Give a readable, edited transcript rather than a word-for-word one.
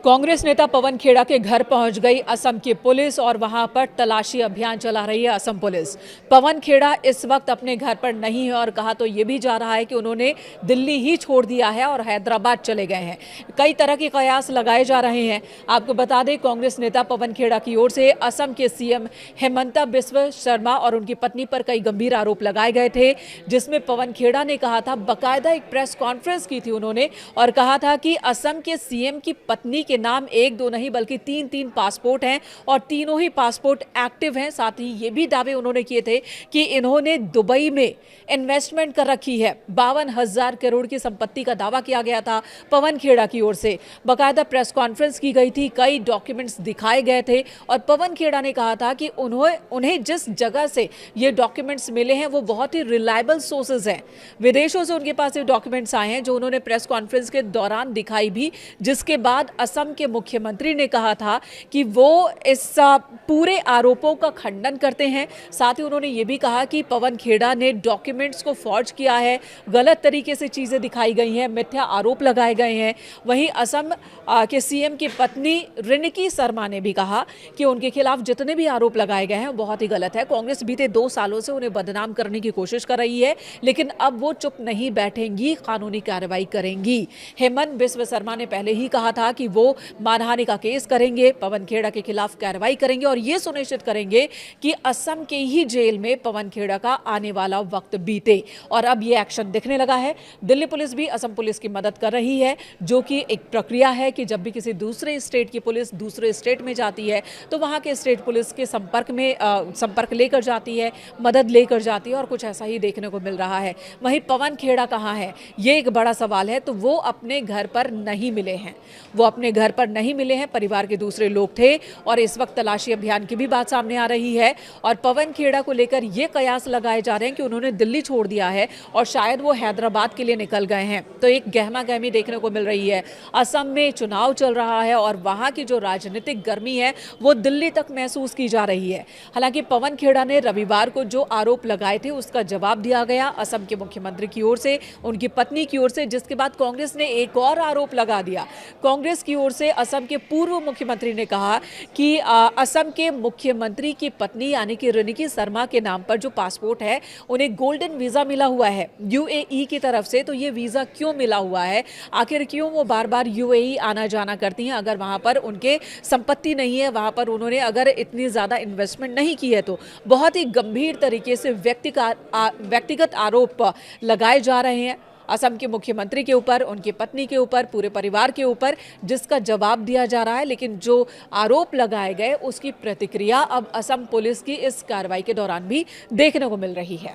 कांग्रेस नेता पवन खेड़ा के घर पहुंच गई असम की पुलिस और वहां पर तलाशी अभियान चला रही है असम पुलिस। पवन खेड़ा इस वक्त अपने घर पर नहीं है और कहा तो ये भी जा रहा है कि उन्होंने दिल्ली ही छोड़ दिया है और हैदराबाद चले गए हैं। कई तरह के कयास लगाए जा रहे हैं। आपको बता दें, कांग्रेस नेता पवन खेड़ा की ओर से असम के सीएम हेमंता बिस्वा शर्मा और उनकी पत्नी पर कई गंभीर आरोप लगाए गए थे, जिसमें पवन खेड़ा ने कहा था, बाकायदा एक प्रेस कॉन्फ्रेंस की थी उन्होंने और कहा था कि असम के सीएम की पत्नी के नाम एक दो नहीं बल्कि तीन पासपोर्ट हैं और तीनों ही पासपोर्ट एक्टिव हैं। साथ ही ये भी दावे उन्होंने किए थे कि इन्होंने दुबई में इन्वेस्टमेंट कर रखी है। 52,000 करोड़ की संपत्ति का दावा किया गया था पवन खेड़ा की ओर से। बाकायदा प्रेस कॉन्फ्रेंस की गई थी, कई डॉक्यूमेंट्स दिखाए गए थे और पवन खेड़ा ने कहा था कि उन्हें जिस जगह से ये डॉक्यूमेंट्स मिले हैं वो बहुत ही रिलायबल सोर्सेज हैं। विदेशों से उनके पास ये डॉक्यूमेंट्स आए हैं जो उन्होंने प्रेस कॉन्फ्रेंस के दौरान दिखाई भी, जिसके बाद असम के मुख्यमंत्री ने कहा था कि वो इस पूरे आरोपों का खंडन करते हैं। साथ ही उन्होंने ये भी कहा कि पवन खेड़ा ने डॉक्यूमेंट्स को फॉर्ज किया है, गलत तरीके से चीजें दिखाई गई हैं, मिथ्या आरोप लगाए गए हैं। वहीं असम के सीएम की पत्नी रिनिकी शर्मा ने भी कहा कि उनके खिलाफ जितने भी आरोप लगाए गए हैं वो बहुत ही गलत है। कांग्रेस बीते 2 सालों से उन्हें बदनाम करने की कोशिश कर रही है, लेकिन अब वो चुप नहीं बैठेंगी, कानूनी कार्रवाई करेंगी। हेमंत बिस्वा शर्मा ने पहले ही कहा था कि वो मानहानि का केस करेंगे, पवन खेड़ा के खिलाफ कार्रवाई करेंगे और ये सुनिश्चित करेंगे कि असम के ही जेल में पवन खेड़ा का आने वाला वक्त बीते। और अब ये एक्शन दिखने लगा है। दिल्ली पुलिस भी असम पुलिस की मदद कर रही है, जो कि एक प्रक्रिया है कि जब भी किसी दूसरे स्टेट की पुलिस दूसरे स्टेट में जाती है तो वहां के स्टेट पुलिस के संपर्क लेकर जाती है, मदद लेकर जाती है और कुछ ऐसा ही देखने को मिल रहा है। वहीं पवन खेड़ा कहाँ है, ये एक बड़ा सवाल है। तो वो अपने घर पर नहीं मिले हैं, परिवार के दूसरे लोग थे और इस वक्त तलाशी अभियान की भी बात सामने आ रही है और पवन खेड़ा को लेकर ये कयास लगाए जा रहे हैं कि उन्होंने दिल्ली छोड़ दिया है और शायद वो हैदराबाद के लिए निकल गए हैं। तो एक गहमा-गहमी देखने को मिल रही है। असम में चुनाव चल रहा है और वहां की जो राजनीतिक गर्मी है वो दिल्ली तक महसूस की जा रही है। हालांकि पवन खेड़ा ने रविवार को जो आरोप लगाए थे उसका जवाब दिया गया असम के मुख्यमंत्री की ओर से, उनकी पत्नी की ओर से, जिसके बाद कांग्रेस ने एक और आरोप लगा दिया। कांग्रेस की ओर से असम के पूर्व मुख्यमंत्री ने कहा कि असम के मुख्यमंत्री की पत्नी यानी कि रिनिकी शर्मा के नाम पर जो पासपोर्ट है उन्हें गोल्डन वीजा मिला हुआ है यूएई की तरफ से। तो ये वीजा क्यों मिला हुआ है, आखिर क्यों वो बार-बार यूएई आना जाना करती हैं अगर वहां पर उनके संपत्ति नहीं है, वहां पर उन्होंने अगर इतनी ज्यादा इन्वेस्टमेंट नहीं की है। तो बहुत ही गंभीर तरीके से व्यक्तिगत आरोप लगाए जा रहे हैं असम के मुख्यमंत्री के ऊपर, उनकी पत्नी के ऊपर, पूरे परिवार के ऊपर, जिसका जवाब दिया जा रहा है। लेकिन जो आरोप लगाए गए उसकी प्रतिक्रिया अब असम पुलिस की इस कार्रवाई के दौरान भी देखने को मिल रही है।